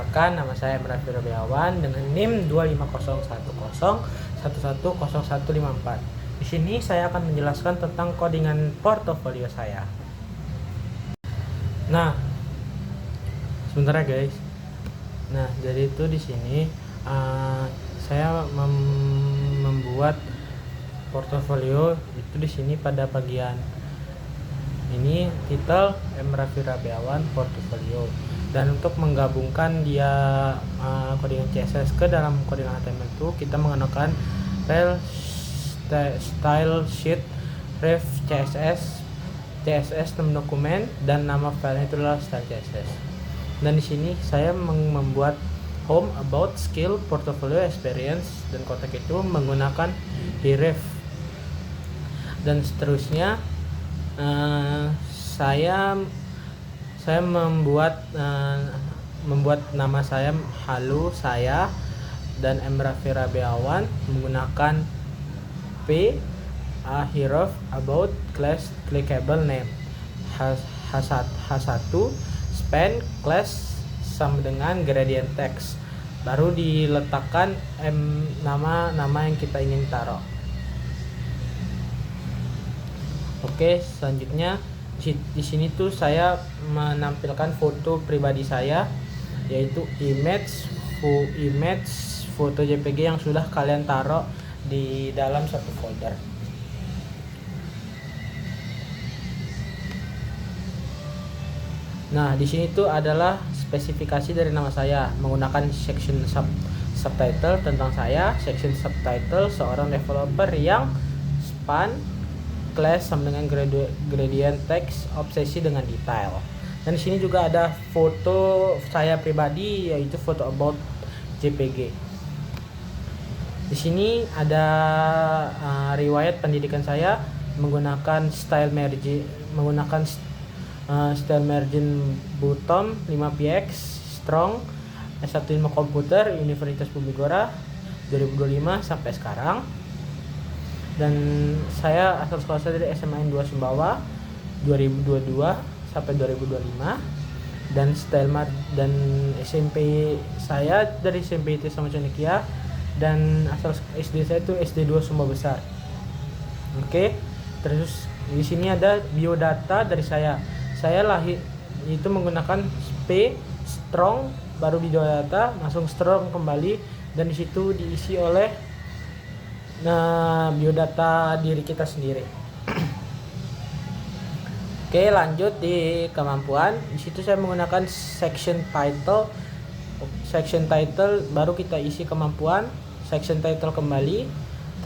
Perkenalkan, nama saya Emrah Firabiawan dengan NIM 2501011010154. Di sini saya akan menjelaskan tentang codingan portofolio saya. Nah, sebentar ya guys. Nah, jadi itu di sini saya membuat portofolio itu di sini pada bagian ini titel Emrah Firabiawan portofolio. Dan untuk menggabungkan dia codingan CSS ke dalam codingan HTML itu kita menggunakan file style sheet ref CSS 6 dokumen dan nama filenya itu adalah style CSS. Dan di sini saya membuat home, about, skill, portfolio, experience dan kotak itu menggunakan href. Dan seterusnya saya membuat nama saya halo saya dan Emrah Firabiawan menggunakan p href about class clickable name h1 span class sama dengan gradient text, baru diletakkan nama yang kita ingin taruh. Oke, selanjutnya di sini tuh saya menampilkan foto pribadi saya, yaitu image foto JPG yang sudah kalian taruh di dalam satu folder. Nah, di sini tuh adalah spesifikasi dari nama saya menggunakan section subtitle tentang saya, section subtitle seorang developer yang span class sama dengan gradient text, obsesi dengan detail. Dan di sini juga ada foto saya pribadi, yaitu foto about JPG. Di sini ada riwayat pendidikan saya menggunakan style margin bottom 5px strong S1 ilmu komputer Universitas Bumigora 2025 sampai sekarang. Dan saya asal sekolah saya dari SMA 2 Sumbawa 2022 sampai 2025, dan dan SMP saya dari SMP itu sama Cendekia, dan asal SD saya itu SD 2 Sumba Besar. Oke. Terus di sini ada biodata dari saya. Saya lahir itu menggunakan P strong baru biodata, langsung strong kembali, dan di situ diisi oleh biodata diri kita sendiri. Oke, lanjut di kemampuan. Di situ saya menggunakan section title baru kita isi kemampuan, section title kembali,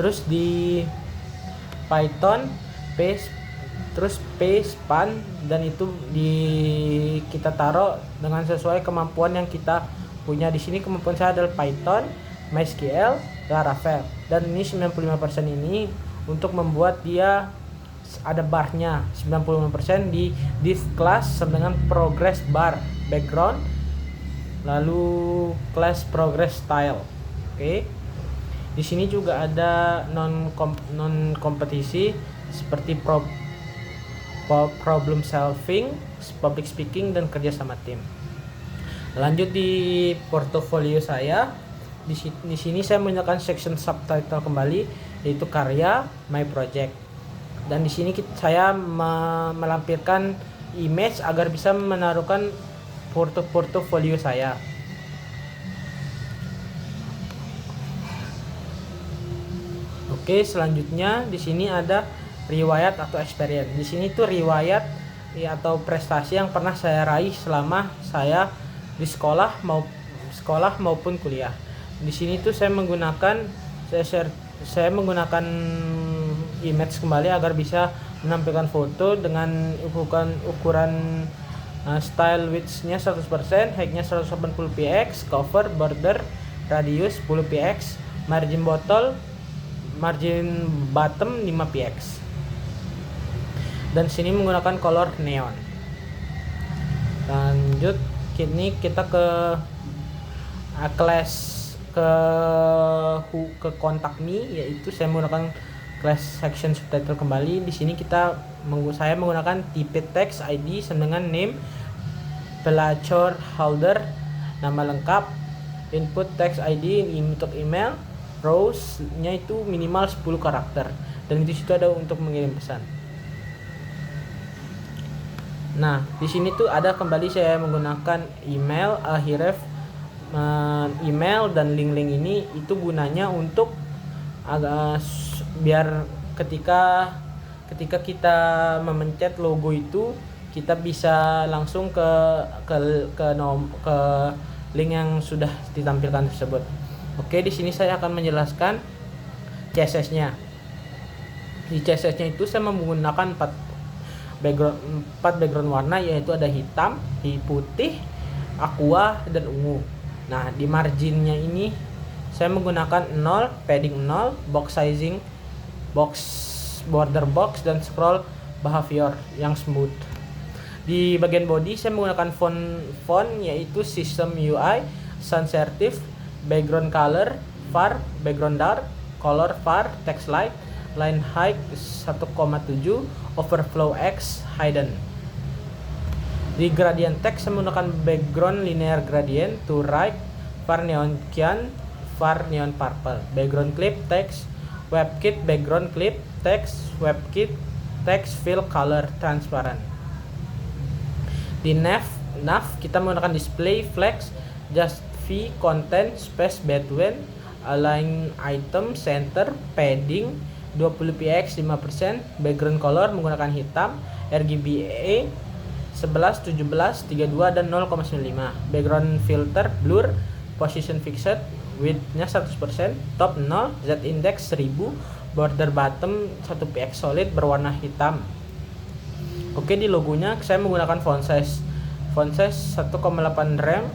terus di Python p span, dan itu kita taruh dengan sesuai kemampuan yang kita punya. Di sini kemampuan saya adalah Python, MySQL, Laravel, dan ini 95% ini untuk membuat dia ada barnya 95% di div class sama dengan progress bar background, lalu class progress style. Oke. Di sini juga ada non kompetisi seperti problem solving, public speaking, dan kerja sama tim. Lanjut di portofolio saya. Di sini saya menggunakan section subtitle kembali, yaitu karya, my project. Dan di sini saya melampirkan image agar bisa menaruhkan portofolio saya. Oke, selanjutnya di sini ada riwayat atau experience. Di sini tuh riwayat atau prestasi yang pernah saya raih selama saya di sekolah maupun kuliah. Di sini tuh saya menggunakan image kembali agar bisa menampilkan foto dengan ukuran style width-nya 100%, height-nya 180px, cover, border, radius 10px, margin bottom 5px. Dan sini menggunakan color neon. Lanjut, kini kita ke class ke kontak me, yaitu saya menggunakan class section subtitle kembali. Di sini saya menggunakan tipe text ID sama dengan name, pelacur holder, nama lengkap, input text ID untuk email, rows-nya itu minimal 10 karakter, dan di situ ada untuk mengirim pesan. Nah, di sini tuh ada kembali saya menggunakan email, ahref, email dan link-link ini itu gunanya untuk biar ketika kita memencet logo itu kita bisa langsung ke link yang sudah ditampilkan tersebut. Oke, di sini saya akan menjelaskan CSS-nya. Di CSS-nya itu saya menggunakan 4 background warna, yaitu ada hitam, putih, aqua, dan ungu. Nah, di marginnya ini saya menggunakan 0, padding 0, box sizing, border box, dan scroll behavior yang smooth. Di bagian body saya menggunakan font yaitu System UI, sans serif, background color, var, background dark, color var, text light, line height 1,7, overflow X, hidden. Di gradient text saya menggunakan background linear gradient, to right, var neon cyan, var neon purple. Background clip text, WebKit background clip text, WebKit text fill color transparent. Di nav kita menggunakan display flex, just v, content, space between, align item, center, padding 20 px 5%, background color menggunakan hitam, RGBA 11, 17, 32, dan 0,95. Background filter blur, position fixed, width-nya 100%, top 0, z index 1000, border bottom 1 px solid berwarna hitam. Oke, di logonya saya menggunakan font size 1,8 rem,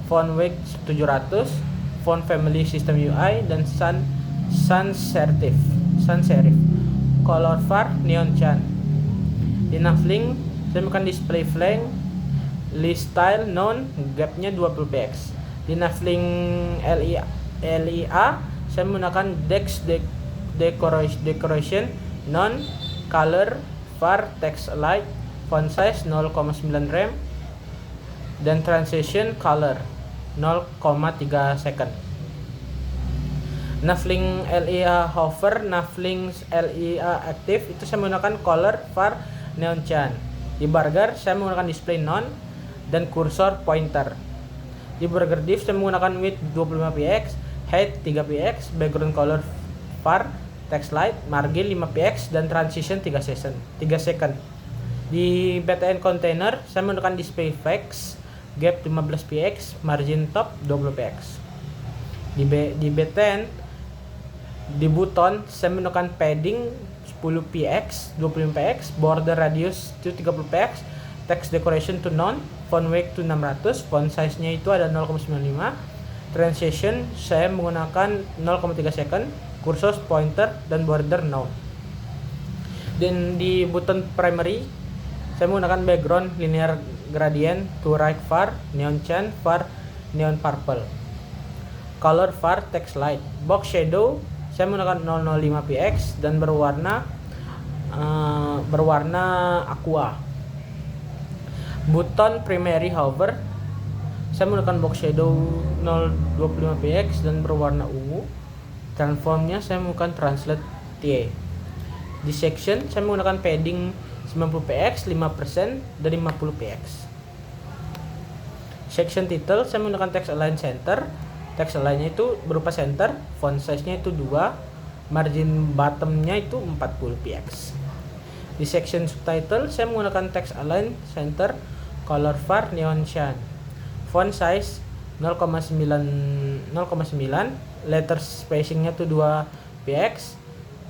font weight 700, font family System UI, dan sans serif. Color var neon cyan. Di navlink saya menggunakan display flank, list style none, gapnya 20 px. Di navlink LIA saya menggunakan decoration none, color var, text light, font size 0,9 rem, dan transition color 0,3 second. Navlink LIA hover, navlink LIA active itu saya menggunakan color var neon cyan. Di burger saya menggunakan display none dan cursor pointer. Di burger div saya menggunakan width 25 px, height 3 px, background color var, text light, margin 5 px, dan transition 3 second. Di BTN container saya menggunakan display flex, gap 15 px, margin top 20 px. Di BTN di button saya menggunakan padding 10 px, 25 px, border radius itu 30 px, text decoration to none, font weight to 600, font size-nya itu ada 0,95, transition saya menggunakan 0,3 second, cursor pointer, dan border none. Dan di button primary saya menggunakan background linear gradient, to right var neon cyan, var neon purple, color var text light. Box shadow saya menggunakan 005 px dan berwarna aqua. Button primary hover saya menggunakan box shadow 025 px dan berwarna ungu. Transformnya saya menggunakan translate T. Di section saya menggunakan padding 90 px, 5%, dan 50 px. Section title saya menggunakan text align center. Text align-nya itu berupa center, font size-nya itu 2, margin bottom-nya itu 40 px. Di section subtitle saya menggunakan text align center, color var neon cyan, font size 0,9, letter spacing-nya itu 2 px,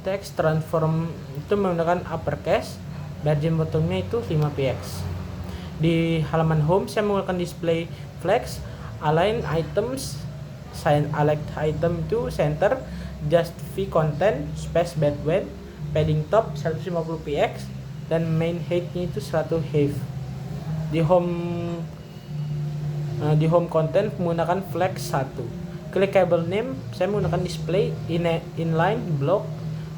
text transform itu menggunakan uppercase, margin bottom-nya itu 5 px. Di halaman home saya menggunakan display flex, align items, select item to center, just v content, space between, padding top 150 px, dan main height-nya itu 100 height. Di home content menggunakan flex 1. Clickable name saya menggunakan display inline block,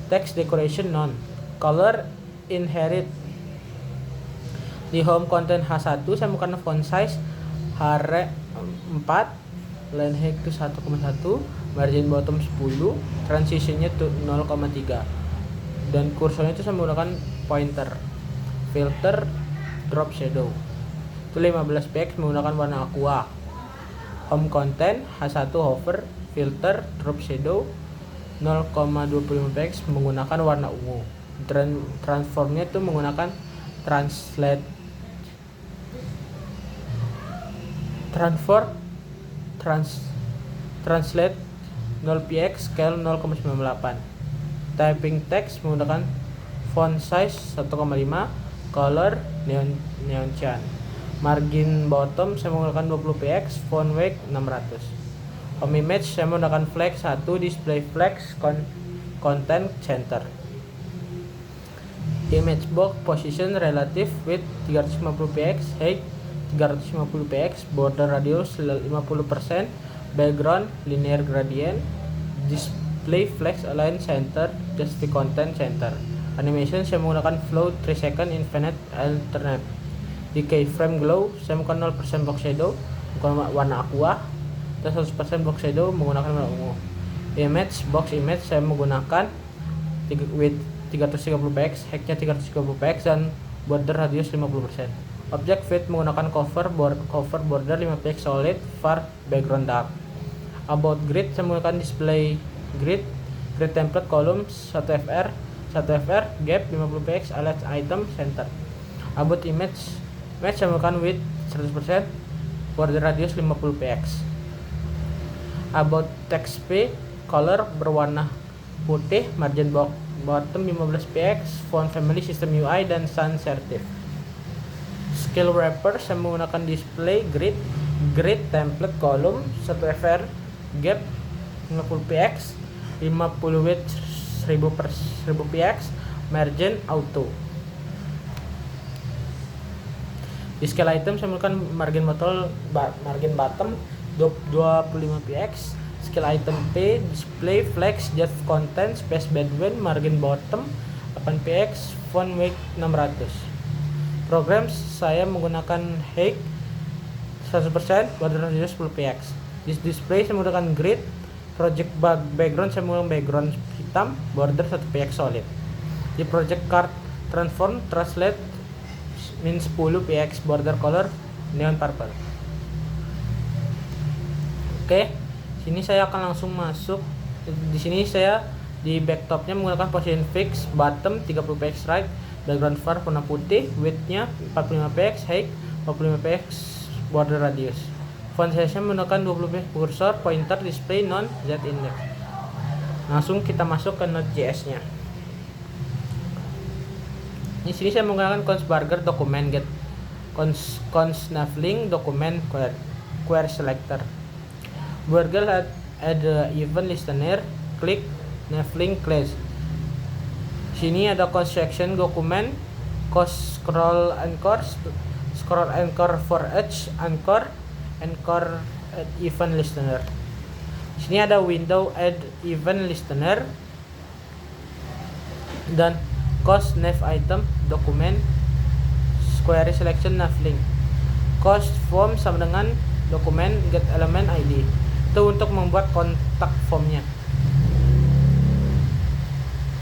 text decoration none, color inherit. Di home content H1 saya menggunakan font size 4, line height itu 1,1, margin bottom 10, transitionnya tuh 0,3, dan kursornya itu saya menggunakan pointer, filter, drop shadow itu 15 px menggunakan warna aqua, home content H1 hover, filter, drop shadow 0,25 px menggunakan warna ungu, transformnya itu menggunakan translate translate 0px scale 0,98, typing text menggunakan font size 1,5, color neon cyan, margin bottom saya menggunakan 20px, font weight 600, home image saya menggunakan flex 1, display flex, content center, image box position relative width 350px, height 350px, border radius 50%, background linear gradient, display flex align center, justify content center, animation saya menggunakan flow 3 second infinite alternate, decay frame glow saya menggunakan 0% box shadow menggunakan warna aqua, dan 100% box shadow menggunakan warna ungu, image box image saya menggunakan width 330px, height-nya 330px, dan border radius 50%. Object fit menggunakan cover border 5px solid, far background dark. About grid saya menggunakan display grid template column 1fr gap 50px, alert item center. About image saya menggunakan width 100%, border radius 50px. About text p color berwarna putih, margin bottom 15px, font family system UI dan sans serif. Scale wrapper saya menggunakan display grid template column 1fr gap 50px, 50 width 1000px, margin auto. Di scale item saya menggunakan margin bottom 25px, scale item P, display flex just content space bedouin, margin bottom 8px, font weight 600. Program saya menggunakan height 100%, border radius 10px. Di display saya menggunakan grid, project background saya menggunakan background hitam, border 1px solid. Di project card transform translate min 10px, border color neon purple. Oke, sini saya akan langsung masuk. Di sini saya di backtopnya menggunakan position fix, bottom 30px right, background far warna putih, width-nya 45px, height 45px, border radius. Font size-nya menggunakan 20px, cursor, pointer, display non z index. Langsung kita masuk ke Node.js-nya. Di sini saya menggunakan const burger dokumen get, const navlink dokumen query selector. Burger add event listener, klik navlink class. Sini ada construction dokumen, scroll anchor for each anchor add event listener. Sini ada window add event listener dan cost nav item dokumen query selection navlink. Cost form sama dengan dokumen get element ID. Itu untuk membuat kontak formnya.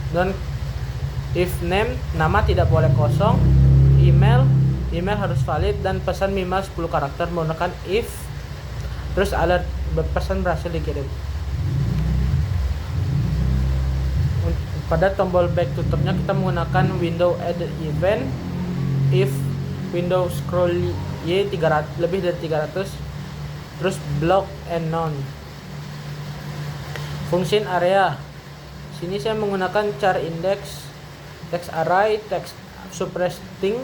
Dan if name, nama tidak boleh kosong, email harus valid, dan pesan minimal 10 karakter menggunakan if, terus alert pesan berhasil dikirim. Pada tombol back tutupnya kita menggunakan window add event if window scroll y 300 lebih dari 300, terus block and none. Function area, sini saya menggunakan char index, text array, text substring,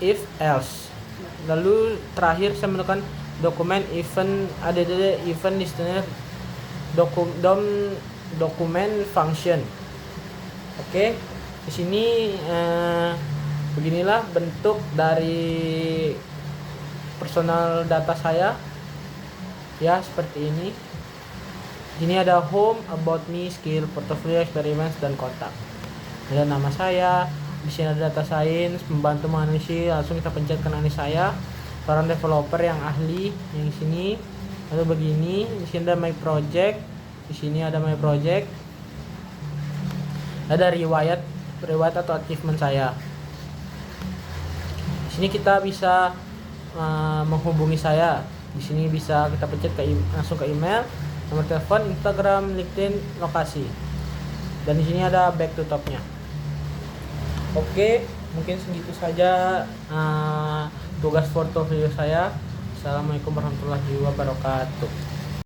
if else. Lalu terakhir saya menggunakan dokumen event add event listener dokumen function. Oke, di sini beginilah bentuk dari personal data saya. Ya, seperti ini. Ini ada home, about me, skill, portfolio, experiments, dan kontak. Ada nama saya, di sini ada data science, membantu menganalisis, langsung kita pencet ke analis saya. seorang developer yang ahli yang sini. Lalu begini, di sini ada my project, di sini ada my project, ada riwayat atau achievement saya. Di sini kita bisa menghubungi saya. Di sini bisa kita pencet langsung ke email, nomor telepon, Instagram, LinkedIn, lokasi. Dan di sini ada back to top-nya. Oke, mungkin segitu saja tugas portofolio saya. Assalamualaikum warahmatullahi wabarakatuh.